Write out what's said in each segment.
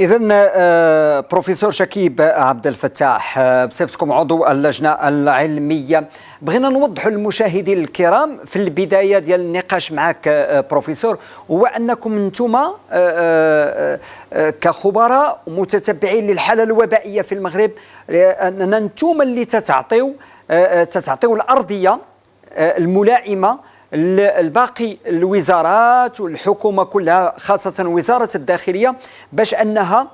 إذا بروفيسور شكيب عبد الفتاح، بصفتكم عضو اللجنة العلمية، بغينا نوضحوا للمشاهدين الكرام في البداية ديال النقاش معك بروفيسور، هو أنكم أنتم كخبراء متتبعين للحالة الوبائية في المغرب، أننا أنتم اللي تتعطيو الأرضية الملائمة الباقي الوزارات والحكومة كلها، خاصة وزارة الداخلية، باش أنها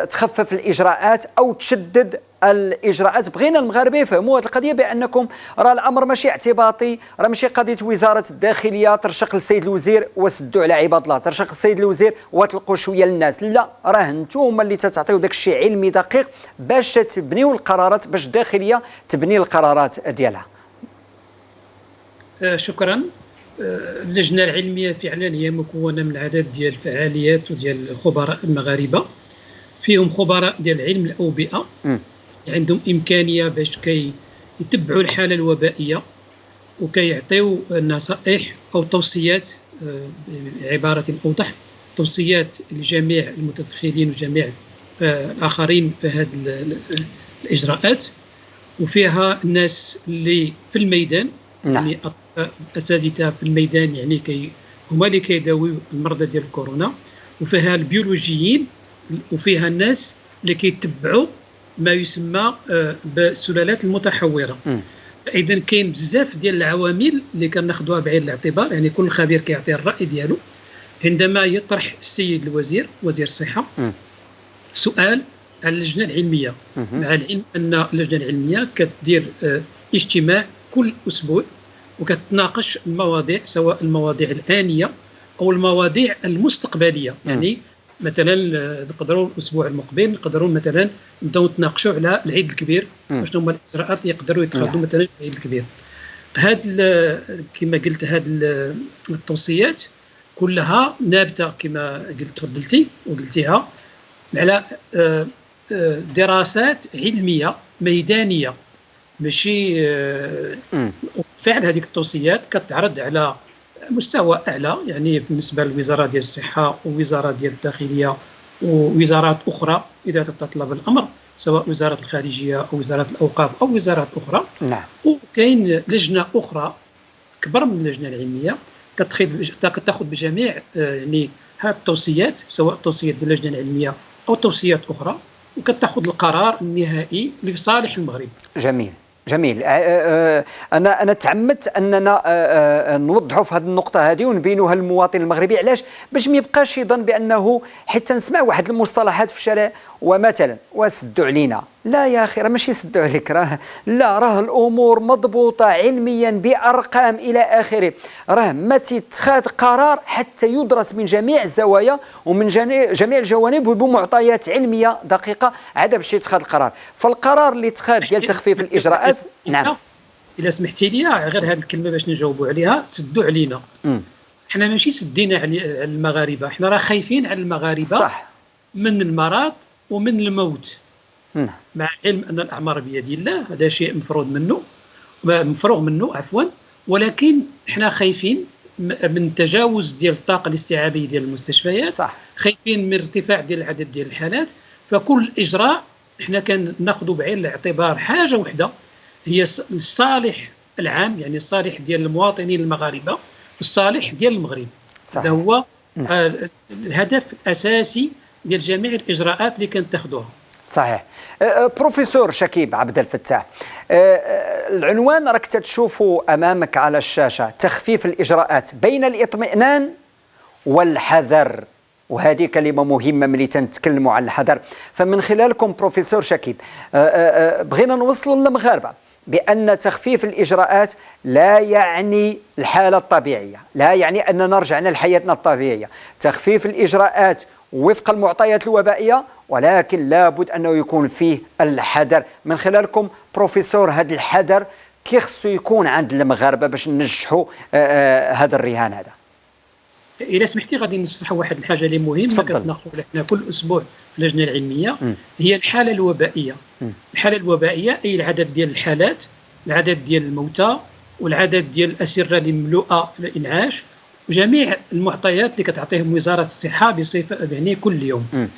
تخفف الإجراءات أو تشدد الإجراءات. بغينا المغاربة يفهموا هذه القضية بأنكم راه الأمر ماشي اعتباطي، راه ماشي قضية وزارة الداخلية ترشق للسيد الوزير وسدوا على عباد الله، ترشق للسيد الوزير وتلقوا شوية للناس، لا، راه انتم اللي تتعطيو داك الشيء علمي دقيق باش تبنيو القرارات، باش الداخلية تبني القرارات ديالها. شكرا. اللجنة العلمية فعلا هي مكونة من عدد ديال الفعاليات وديال الخبراء المغاربة، فيهم خبراء ديال علم الأوبئة عندهم إمكانية باش يتبعوا الحالة الوبائية وكيعطيو نصائح أو توصيات، بعبارة أوضح، توصيات لجميع المتدخلين وجميع الآخرين في هذه الإجراءات. وفيها الناس اللي في الميدان، يعني أساتذة في الميدان، يعني هما اللي كيداويو المرضى ديال الكورونا، وفيها البيولوجيين، وفيها الناس اللي كيتبعوا ما يسمى بالسلالات المتحورة. إذا كاين بزاف ديال العوامل اللي كناخذوها بعين الاعتبار، يعني كل خبير كيعطي الرأي ديالو. عندما يطرح السيد الوزير، وزير الصحة، سؤال على اللجنة العلمية، مع العلم أن اللجنة العلمية كتدير اجتماع كل أسبوع وكتناقش المواضيع، سواء المواضيع الآنية أو المواضيع المستقبلية. يعني مثلا نقدروا الأسبوع المقبل نقدروا مثلا نبداو نتناقشوا على العيد الكبير، شنو هما الإجراءات اللي يقدروا يتخذوا مثلا في العيد الكبير. كما قلت، هاد التوصيات كلها نابته كما قلت، تفضلتي وقلتيها، على دراسات علمية ميدانية، ماشي فعل. هذه التوصيات كتعرض على مستوى أعلى، يعني بالنسبة للوزارة ديال الصحة ووزارة ديال الداخلية ووزارات أخرى إذا تطلب الأمر، سواء وزارة الخارجية أو وزارة الأوقاف أو وزارات أخرى. وكاين لجنة أخرى كبر من اللجنة العلمية كتاخذ بجميع يعني هذه التوصيات، سواء التوصيات ديال اللجنة العلمية أو توصيات أخرى، وكتاخذ القرار النهائي لصالح المغرب. جميل. أنا تعمدت أننا نوضحوا في هذه النقطة هذه ونبينوها للمواطن المغربي. علاش؟ باش ما يبقاش يظن بأنه حتى نسمع واحد المصطلحات في الشارع، ومثلا وسدوا علينا. لا يا أخي، راه ماشي يسدوا عليك، راه الأمور مضبوطة علميا بأرقام إلى آخره. راه ما تتخذ قرار حتى يدرس من جميع الزوايا ومن جميع الجوانب وبمعطيات علمية دقيقة عاد باش يتخذ القرار. فالقرار اللي اتخذ ديال تخفيف الإجراءات، نعم، إلا سمحتي لي غير هذه الكلمة باش نجاوبوا عليها. سدوا علينا، حنا ماشي سدينا على المغاربة، حنا راه خايفين على المغاربة، صح، من المرض ومن الموت. مع العلم أن الأعمار بيد الله، هذا شيء مفروغ منه عفوا، ولكن احنا خايفين من تجاوز ديال الطاقة الاستيعابية ديال المستشفيات، صح، خايفين من ارتفاع ديال العدد ديال الحالات. فكل إجراء احنا كناخذ بعين الاعتبار حاجة وحدة، هي الصالح العام، يعني الصالح ديال المواطنين المغاربة والصالح ديال المغرب. هذا هو الهدف الأساسي ديال جميع الإجراءات اللي كنتاخذوها. صحيح. بروفيسور شكيب عبد الفتاح، العنوان راك تشوفوا أمامك على الشاشة: تخفيف الإجراءات بين الإطمئنان والحذر. وهذه كلمة مهمة ملي تنتكلموا عن الحذر. فمن خلالكم بروفيسور شكيب، بغينا نوصلوا للمغاربة بأن تخفيف الإجراءات لا يعني الحالة الطبيعية، لا يعني أننا رجعنا لحياتنا الطبيعية. تخفيف الإجراءات وفق المعطيات الوبائية، ولكن لابد أنه يكون فيه الحذر. من خلالكم بروفيسور، هذا الحذر كي خصو يكون عند المغاربة باش ننجحوا هذا الرهان هذا؟ إذا سمحتي غادي نشرحوا واحد الحاجة اللي مهمة كنتناقشوا عليها كل أسبوع في اللجنة العلمية، هي الحالة الوبائية. الحالة الوبائية أي العدد ديال الحالات، العدد ديال الموتى، والعدد ديال الأسرة المملوءة في الإنعاش، وجميع المعطيات اللي كتعطيهم وزارة الصحة بصفة يعني كل يوم.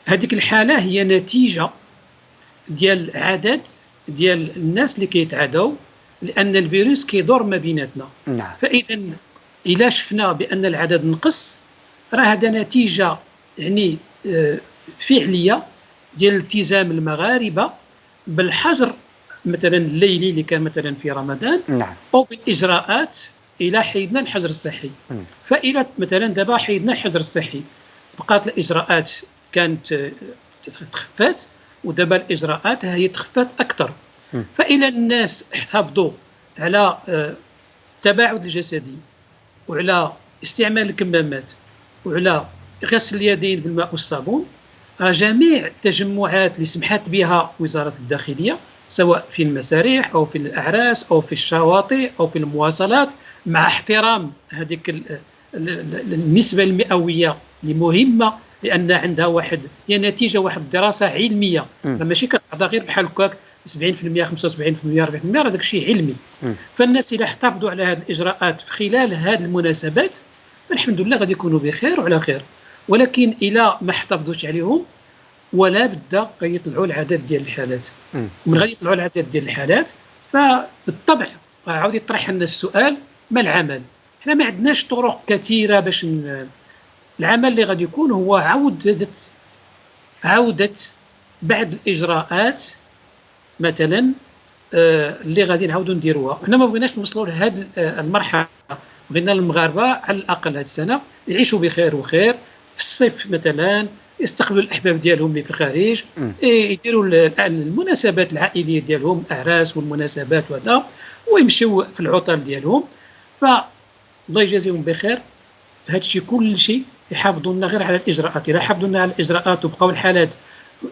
هذيك الحالة هي نتيجة ديال عدد ديال الناس اللي كيتعادوا، لأن الفيروس كيدور ما بيناتنا. نعم. فإذا إلا شفنا بأن العدد نقص، راه هذا نتيجة يعني فعلية ديال التزام المغاربة بالحجر مثلا الليلي اللي كان مثلا في رمضان، نعم. أو بالإجراءات إلى حيدنا الحجر الصحي. فإلى مثلا دابا حيدنا الحجر الصحي، بقات الإجراءات كانت تخفات، ودابا الإجراءات هي تخفات أكثر. فإلى الناس حافظوا على التباعد الجسدي، وعلى استعمال الكمامات، وعلى غسل اليدين بالماء والصابون، جميع التجمعات اللي سمحت بها وزارة الداخلية سواء في المسارح أو في الأعراس أو في الشواطئ أو في المواصلات، مع احترام هذيك النسبة المئوية اللي مهمة، لأن عندها هي نتيجة واحد الدراسة علمية، ماشي كتعطى غير بحال هكاك 70% 75% 40%، هذاك الشيء علمي. فالناس إذا احتفظوا على هذه الإجراءات في خلال هذه المناسبات، الحمد لله غادي يكونوا بخير وعلى خير. ولكن إلا ما احتفظوش عليهم، ولا بد غيطلعوا العدد ديال الحالات، ومن غادي يطلعوا العدد ديال الحالات فبالطبع عاود يطرح لنا السؤال: ما العمل؟ حنا ما عندناش طرق كثيرة باش العمل اللي غادي يكون هو عودة بعض الإجراءات مثلا اللي غادي نعاودوا نديروها. حنا ما بغيناش نوصلوا لهذه المرحلة، بغينا المغاربة على الأقل هذه السنة يعيشوا بخير وخير، في الصيف مثلا يستقبلوا الأحباب ديالهم اللي في الخارج، يديروا المناسبات العائلية ديالهم، الأعراس والمناسبات وهذا، ويمشيوا في العطل ديالهم. فالله يجازيهم بخير في هذا الشيء كل شيء. يحافظوا لنا غير على الإجراءات، إذا حافظوا لنا على الإجراءات وبقاو الحالات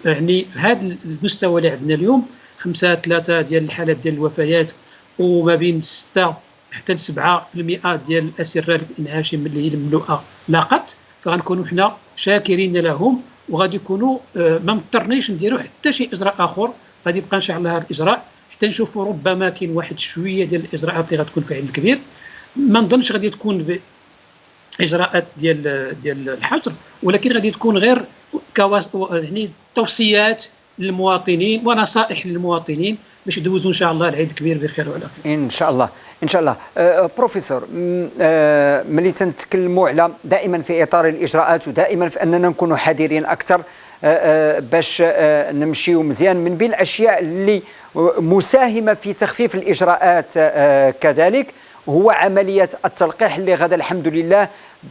يعني في هذا المستوى اللي عندنا اليوم 5-3 ديال الحالات ديال الوفيات، وما بين 6 حتى ل 7% ديال الأسرة الإنعاشي اللي هي المملوءة لاقت، فغنكونوا حنا شاكرين لهم، وغادي يكونوا ما مضطرنيش نديروا حتى شي إجراء آخر. غادي يبقى إن شاء الله هذا الإجراء حتى نشوفوا ربما كاين واحد شوية ديال الإجراءات اللي غتكون فيها عدد كبير. ما نظنش غادي تكون إجراءات ديال الحجر، ولكن غادي تكون غير يعني توصيات للمواطنين ونصائح للمواطنين باش يدوزوا ان شاء الله العيد الكبير بخير وعلى خير. ان شاء الله ان شاء الله. بروفيسور، ملي تنتكلموا على دائما في اطار الاجراءات، ودائما في اننا نكونوا حذرين اكثر باش نمشيو مزيان، من بين الاشياء اللي مساهمه في تخفيف الاجراءات كذلك هو عمليه التلقيح اللي غدا الحمد لله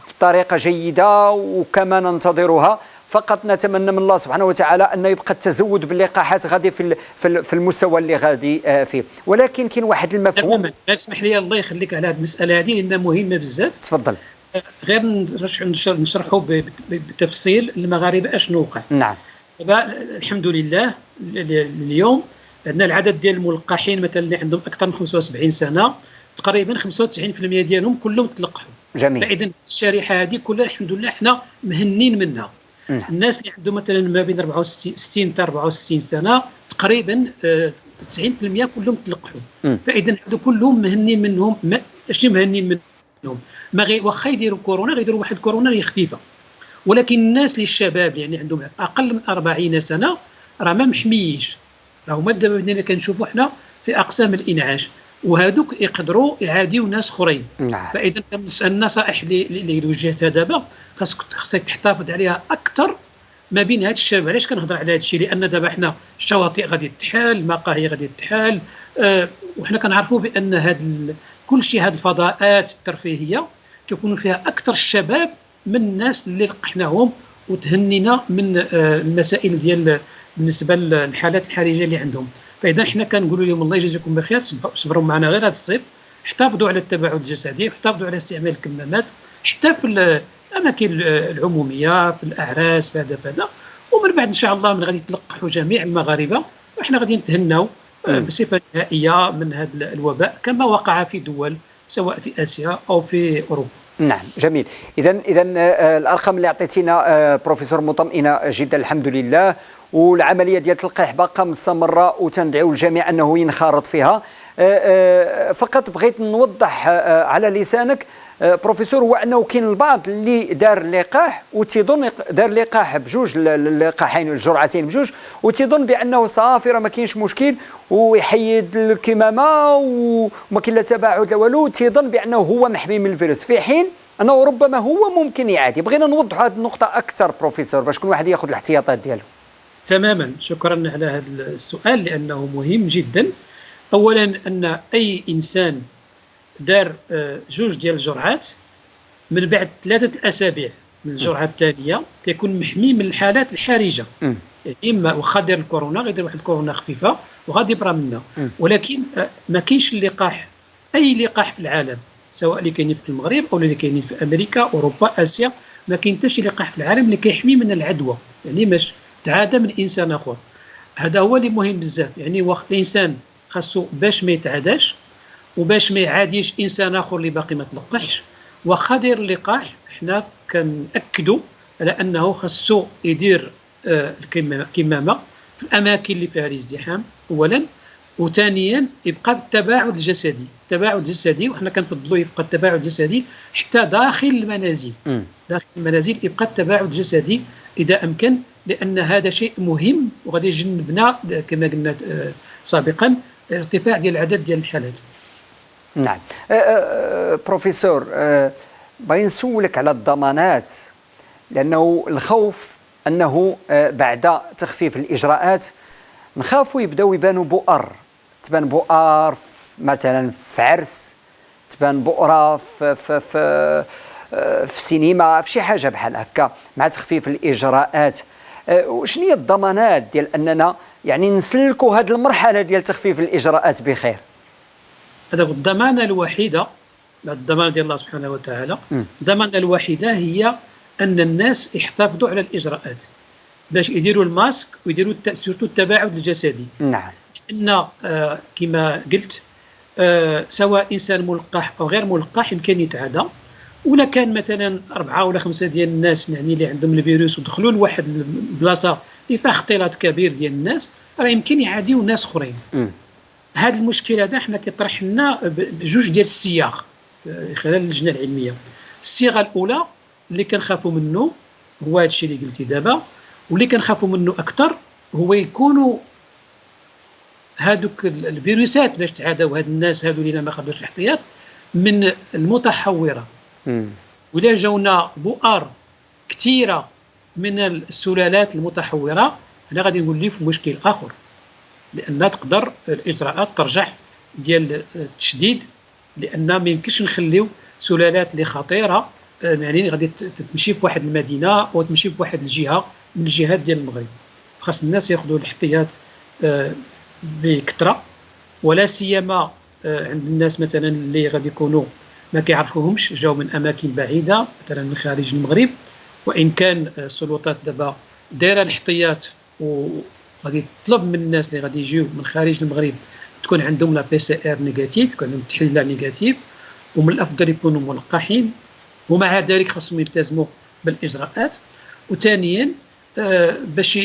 بطريقه جيده وكما ننتظرها. فقط نتمنى من الله سبحانه وتعالى أن يبقى التزود باللقاحات غادي في المستوى اللي غادي فيه. ولكن كاين واحد المفهوم، اسمح لي الله يخليك على هذه المسألة هذه لأنها مهمة بزاف. تفضل. غير نشرحوا بتفصيل المغاربة اشنو وقع. نعم. الحمد لله اليوم عندنا العدد ديال الملقحين مثلا اللي عندهم أكثر من 75 سنة، تقريبا 95% ديالهم كلهم تلقحوا. جميل. فإذا الشريحة هذه كلها الحمد لله احنا مهنين منها. الناس اللي عندهم مثلا ما بين 64 حتى 64 سنه تقريبا 90% كلهم تلقحوا. فاذا هذو كلهم مهنين منهم. اشنو مهنين منهم؟ واخا يديروا كورونا غيديروا واحد كورونا خفيفه، ولكن الناس اللي الشباب يعني عندهم اقل من 40 سنه راه ما محمييش، راهما دابا بدينا كنشوفوا حنا في اقسام الانعاش، وهذوك يقدروا يعاديوا ناس اخرين. نعم. فاذا النصائح اللي وجهتها دابا خاصك تحتفظ عليها اكثر ما بين هذا الشباب. علاش كنهضر على هذا الشيء؟ لان دابا حنا الشواطئ غادي تحال، المقاهي غادي تحال، وحنا كنعرفوا بان كل شيء هذه الفضاءات الترفيهيه كيكونوا فيها اكثر الشباب من الناس اللي لقحناهم وتهنينا من المسائل ديال بالنسبه للحالات الحرجه اللي عندهم. فاذا حنا كنقولوا لهم الله يجازيكم بخير، صبروا معنا غير هذا الصيف، احتفظوا على التباعد الجسدي، احتفظوا على استعمال الكمامات حتى في الاماكن العموميه، في الاعراس، في هذا ومن بعد ان شاء الله من غادي يتلقحوا جميع المغاربه وحنا غادي نتهناو بصفه نهائيه من هذا الوباء كما وقع في دول سواء في اسيا او في اوروبا. نعم. جميل. اذا الارقام اللي عطيتينا بروفيسور مطمئنه جدا الحمد لله، والعمليه ديال التلقيح باقه مستمره وتندعو الجميع انه ينخرط فيها. فقط بغيت نوضح على لسانك بروفيسور، هو انه كاين البعض اللي دار اللقاح وتيظن دار اللقاح بجوج اللقاحين الجرعتين بجوج، وتيظن بانه صافي راه ما كاينش مشكل ويحيد الكمامه وما كاين لا تباعد لا والو، تيظن بانه هو محمي من الفيروس، في حين انه ربما هو ممكن يعادي. بغينا نوضح هذه النقطه اكثر بروفيسور باش كل واحد ياخذ الاحتياطات ديالو. تماما، شكرا على هذا السؤال لانه مهم جدا. اولا ان اي انسان دار جوج ديال الجرعات من بعد 3 أسابيع من الجرعه الثانيه كيكون محمي من الحالات الحرجه، اما واخا دار الكورونا غيدير واحد الكورونا خفيفه وغادي يبرى منها. ولكن ما كاينش اللقاح، اي لقاح في العالم سواء اللي كاينين في المغرب او اللي كاينين في امريكا اوروبا اسيا، ما كاين حتى شي لقاح في العالم اللي كيحمي من العدوى، يعني باش تعادى من انسان اخر. هذا هو اللي مهم بزاف، يعني وقت الانسان خاصو باش ما يتعداش وباش ما يعاديش انسان اخر اللي باقي ما تلقحش، واخا داير اللقاح حنا كنأكدوا على انه خاصو يدير الكمامه في الاماكن اللي فيها الازدحام اولا، وثانيا يبقى التباعد الجسدي. التباعد الجسدي وحنا كنفضلوا يبقى التباعد الجسدي حتى داخل المنازل. داخل المنازل يبقى التباعد الجسدي اذا امكن، لان هذا شيء مهم وغادي يجنبنا كما قلنا سابقا ارتفاع ديال العدد ديال الحالات. نعم. بروفيسور، بغيت نسولك على الضمانات، لأنه الخوف أنه بعد تخفيف الإجراءات نخافوا يبداو يبانوا بؤر، تبان بؤر مثلا في عرس، تبان بؤرة في سينما، في شي حاجة بحال هكا مع تخفيف الإجراءات. شنو هي الضمانات ديال أننا يعني نسلكوا هذه المرحلة ديال تخفيف الإجراءات بخير؟ هذا الضمانة الوحيدة بعد الضمان ديال الله سبحانه وتعالى، الضمانة الوحيدة هي أن الناس يحتفظوا على الإجراءات باش يديروا الماسك ويديروا سورتو التباعد الجسدي. نعم. لأن كما قلت سواء إنسان ملقح أو غير ملقح يمكن يتعدى، ولا كان مثلا 4 ولا 5 ديال الناس يعني اللي عندهم الفيروس ودخلوا لواحد البلاصة اللي فيها اختلاط كبير ديال الناس، راه يمكن يعاديو ناس أخرين. هذا المشكل هذا حنا كيطرح لنا بجوج ديال الصياغ خلال اللجنه العلميه. الصيغه الاولى اللي كنخافوا منه هو هذا الشيء اللي قلتي دابا، واللي كنخافوا منه اكثر هو يكونوا هذوك الفيروسات باش تعادوا هاد الناس هادو اللي ما خدوش الاحتياط من المتحوره. ولا جاونا بؤر كثيره من السلالات المتحوره، هنا غادي نولي في مشكل اخر، لان تقدر الاجراءات ترجع ديال التشديد، لان ما يمكنش نخليو سلالات اللي خطيره يعني غادي تمشي في واحد المدينه او تمشي في واحد الجهه من الجهات ديال المغرب. خاص الناس ياخذوا الاحتياط بكثره، ولا سيما عند الناس مثلا اللي غادي يكونوا ما كيعرفوهمش، جاوا من اماكن بعيده مثلا من خارج المغرب، وان كان السلطات دابا دايره الاحتياط وغادي تطلب من الناس اللي غادي يجيو من خارج المغرب تكون عندهم لا PCR نيجاتيف، يكون عندهم تحليل نيجاتيف، ومن الافضل يكونوا ملقحين، ومع ذلك خاصهم يلتزموا بالاجراءات. وثانيا باش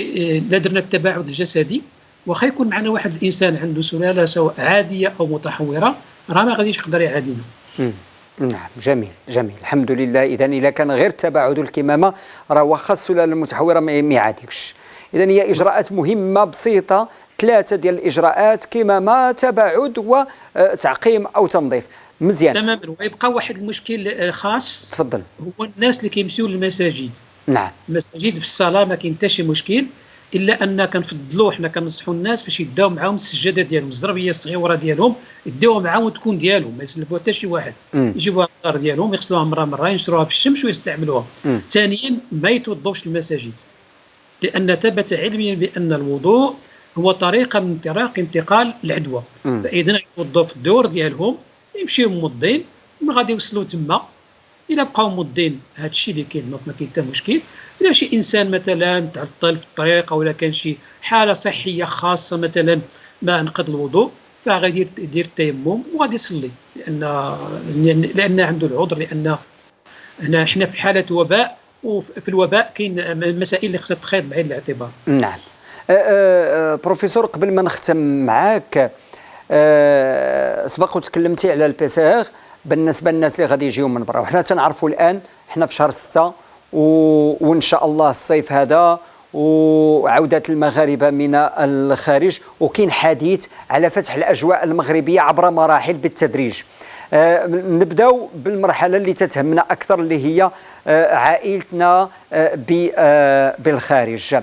لا درنا التباعد الجسدي، واخا يكون معنا واحد الانسان عنده سلاله سواء عاديه او متحوره راه ما غاديش يقدر يعادينا. نعم، جميل جميل، الحمد لله. اذا كان غير تباعد الكمامه راه واخا السلاله المتحوره ما يعاديكش. اذا هي اجراءات مهمه بسيطه، 3 ديال الاجراءات: كمامه، تباعد، وتعقيم او تنظيف. مزيان. تماما. ويبقى واحد المشكل خاص، تفضل. هو الناس اللي كيمشيو للمساجد. نعم. المساجد في الصلاه ما كاين حتى شي مشكل، الا ان كنفضلوا حنا كنصحوا الناس باش يداو معاهم السجاده ديالهم، الزربيه الصغيره ديالهم يديوها معاهم وتكون ديالهم، ما يسلفوها حتى شي واحد. يجيبوها الدار ديالهم يغسلوها مره ينشروها في الشمس ويستعملوها. ثانيا ما يتوضوش المساجد، لان ثبت علميا بان الوضوء هو طريقه من طرق انتقال العدوى. فاذا يتوضوا في الدور ديالهم، يمشيو موضين ومن غادي يوصلوا تما. الا بقاو موضين هذا الشيء اللي كاين ما كاين حتى مشكل. الا شي انسان مثلا تعطل في الطريق ولا كان شي حاله صحيه خاصه مثلا ما انقض الوضوء، فغادي يدير التيمم وغادي يصلي، لان عنده العذر، لان هنا حنا في حاله وباء، وفي الوباء كاين المسائل اللي خصها تتخذ بعين الاعتبار. نعم. بروفيسور، قبل ما نختم معاك، سبق وتكلمتي على البيسيغ. بالنسبه للناس اللي غادي يجيو من برا. وحنا تنعرفوا الان حنا في شهر 6 وان شاء الله الصيف هذا وعودة المغاربة من الخارج، وكاين حديث على فتح الأجواء المغربية عبر مراحل بالتدريج. نبداو بالمرحلة اللي تتهمنا أكثر اللي هي عائلتنا بالخارج.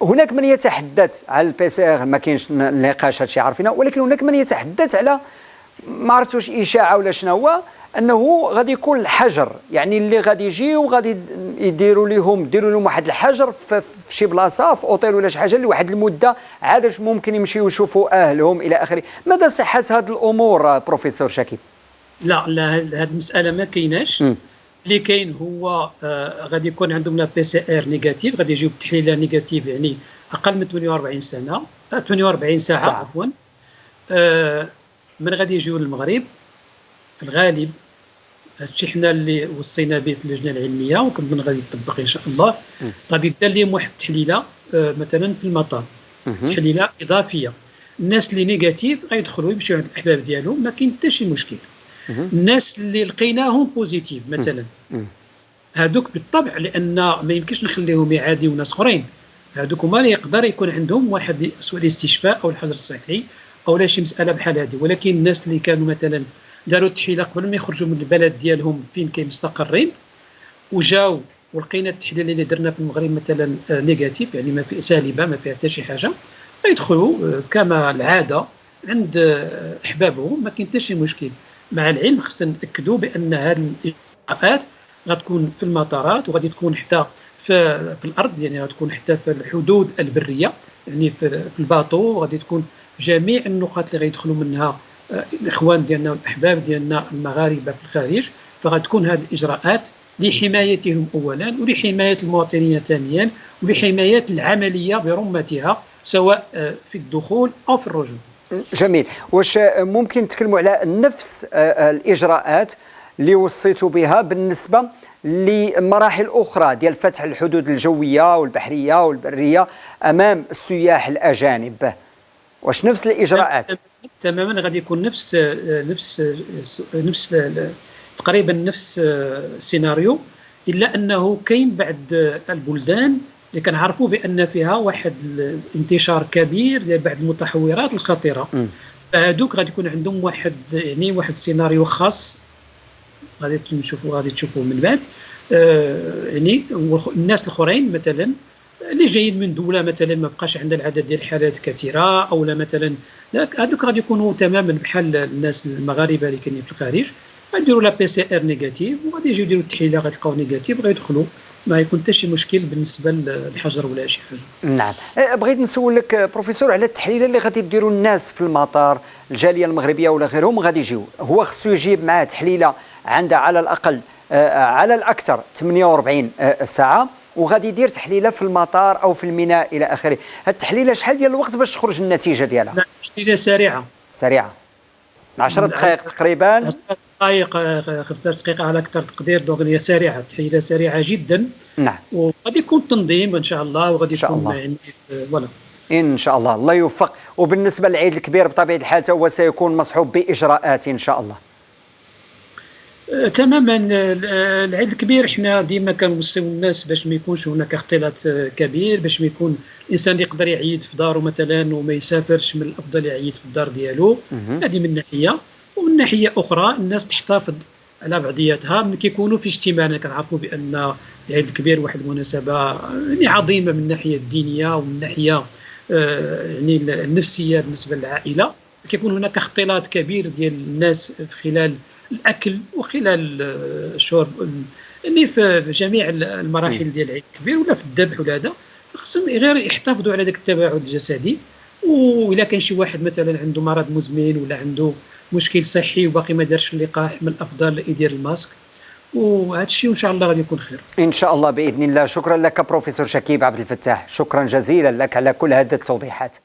هناك من يتحدث على البي سي ار، ما كاينش نقاش هادشي عارفينه، ولكن هناك من يتحدث على ما عرفتوش اشاعه ولا شنو هو، انه غادي يكون الحجر، يعني اللي غادي يجيو وغادي يديروا لهم واحد الحجر في شي بلاصه في اوتيل ولا شي حاجه لواحد المده عاد ممكن يمشيو يشوفوا اهلهم الى اخره. مدى صحه هذه الامور بروفيسور شكيب؟ لا هذه المساله ما كايناش. اللي كاين هو غادي يكون عندهم لا بي سي ار نيجاتيف، غادي يجيو بتحليله نيجاتيف يعني اقل من 48 ساعه عفوا. من غادي يجيو للمغرب في الغالب هادشي حنا اللي وصينا به في اللجنه العلميه وكنظن غادي يطبق ان شاء الله. غادي دار لهم واحد التحليله مثلا في المطار، تحليله اضافيه. الناس اللي نيجاتيف غيدخلوا يمشيو عند الاحباب ديالهم، ما كاين حتى شي مشكل. الناس اللي لقيناهم بوزيتيف مثلا هادوك بالطبع، لان ما يمكنش نخليهم يعاديو ناس اخرين، هادوك هما اللي يقدر يكون عندهم واحد سواء الاستشفاء او الحجر الصحي او لا شي مساله بحال هذه. ولكن الناس اللي كانوا مثلا داروا التحليله قبل ما يخرجوا من البلد ديالهم فين كاين مستقرين وجاو ولقينا التحليله اللي درنا في المغرب مثلا نيجاتيف، يعني ما في سالبه ما فيها حتى شي حاجه، يدخلوا كما العاده عند احبابهم، ما كاين حتى شي مشكل. مع العلم خصنا نتاكدوا بان هذه الاجراءات غتكون في المطارات وغادي تكون حتى في الارض، يعني غتكون حتى في الحدود البريه، يعني في الباطو غادي تكون جميع النقاط اللي غيدخلوا منها الاخوان ديالنا والاحباب ديالنا المغاربه في الخارج. فغتكون هذه الاجراءات لحمايتهم اولا ولحمايه المواطنين ثانيا ولحمايه العمليه برمتها سواء في الدخول او في الرجوع. جميل. واش ممكن تكلموا على نفس الاجراءات اللي وصيتوا بها بالنسبه لمراحل اخرى ديال فتح الحدود الجويه والبحريه والبريه امام السياح الاجانب؟ واش نفس الاجراءات؟ تماما غادي يكون نفس تقريبا نفس السيناريو، الا انه كاين بعض البلدان اللي كنعرفوا بان فيها واحد الانتشار كبير ديال بعض المتحورات الخطيره. فهذوك غادي يكون عندهم واحد السيناريو خاص غادي تشوفوه من بعد. يعني الناس الاخرين مثلا اللي جايين من دوله مثلا ما بقاش عندها العدد ديال الحالات كثيره، او لا مثلا هذوك غادي يكونوا تماما بحال الناس المغاربه اللي كاينين في الخارج، غيديروا لا بي سي ار نيجاتيف وغادي يجيو يديروا التحليله غتلقاو نيجاتيف غيدخلوا، ما يكون حتى شي مشكل بالنسبه للحجر ولا شي حاجه. نعم. بغيت نسولك بروفيسور على التحليله اللي غادي ديروا الناس في المطار، الجاليه المغربيه ولا غيرهم غادي يجيو، هو خصو يجيب معاه تحليله عندها على الاقل على الاكثر 48 ساعه، وغادي يدير تحليله في المطار او في الميناء الى اخره. هاد التحليله شحال ديال الوقت باش تخرج النتيجه ديالها؟ تحليله سريعه 10 دقائق تقريبا، 10 دقائق 15 دقيقه على اكثر تقدير. دونك هي سريعه، تحليله سريعه جدا. نعم. وغادي يكون تنظيم ان شاء الله، وغادي يكون يعني فوالا ان شاء الله. الله يوفق. وبالنسبه للعيد الكبير بطبيعه الحال هو سيكون مصحوب باجراءات ان شاء الله. تماما. العيد الكبير احنا ديما كنوصيو الناس باش ما يكونش هناك اختلاط كبير، باش ما يكون الانسان يقدر يعيد في داره مثلا وما يسافرش، من الافضل يعيد في الدار ديالو. هذه من ناحيه. ومن ناحيه اخرى الناس تحتفظ على بعضياتها ملي كيكونوا في اجتماع. كنعرفوا بان العيد الكبير واحد المناسبه يعني عظيمه من الناحيه الدينيه ومن الناحيه يعني النفسيه بالنسبه للعائله. كيكون هناك اختلاط كبير ديال الناس في خلال الاكل وخلال الشرب، يعني في جميع المراحل ديال العيد الكبير ولا في الذبح ولا هذا. خصهم غير يحتفظوا على ذاك التباعد الجسدي. واذا كان شي واحد مثلا عنده مرض مزمن ولا عنده مشكل صحي وباقي ما دارش اللقاح، من الافضل يدير الماسك. وهذا الشيء وان شاء الله غادي يكون خير ان شاء الله باذن الله. شكرا لك بروفيسور شكيب عبد الفتاح، شكرا جزيلا لك على كل هذه التوضيحات.